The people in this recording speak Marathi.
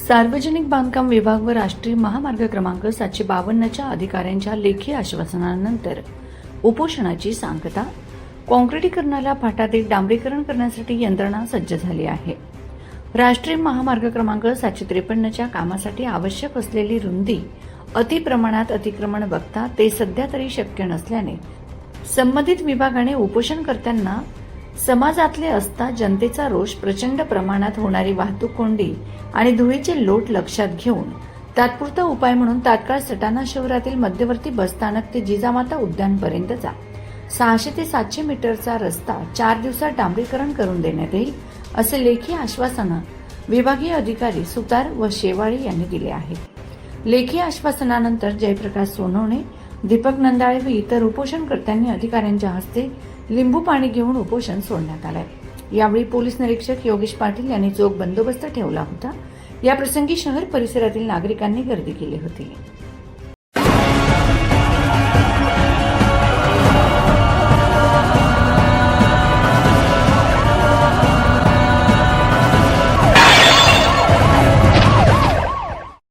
सार्वजनिक बांधकाम विभाग व राष्ट्रीय महामार्ग क्रमांक 752च्या अधिकाऱ्यांच्या लेखी आश्वासनानंतर उपोषणाची सांगता. काँक्रिटीकरणाला फाटादेत डांबरीकरण करण्यासाठी यंत्रणा सज्ज झाली आहे. राष्ट्रीय महामार्ग क्रमांक 753च्या कामासाठी आवश्यक असलेली रुंदी अतिप्रमाणात अतिक्रमण बघता ते सध्या तरी शक्य नसल्याने संबंधित विभागाने उपोषणकर्त्यांना समाजातले असता जनतेचा रोष, प्रचंड प्रमाणात होणारी वाहतूक कोंडी आणि धुळीचे लोट लक्षात घेऊन तात्पुरता उपाय म्हणून तात्काळ सटाणा शहरातील मध्यवर्ती बसस्थानक ते जिजामाता उद्यानपर्यंतचा 600 ते 700 मीटरचा रस्ता 4 दिवसात डांबरीकरण करून देण्यात येईल असे लेखी आश्वासन विभागीय अधिकारी सुतार व शेवाळे यांनी दिले आहे. लेखी आश्वासनानंतर जयप्रकाश सोनवणे, दीपक नंदाळे व इतर उपोषणकर्त्यांनी अधिकाऱ्यांच्या हस्ते लिंबू पाणी घेऊन उपोषण सोडण्यात आले. यावेळी पोलीस निरीक्षक योगेश पाटील यांनी चोख बंदोबस्त ठेवला होता. या प्रसंगी शहर परिसरातील नागरिकांनी गर्दी केली होती.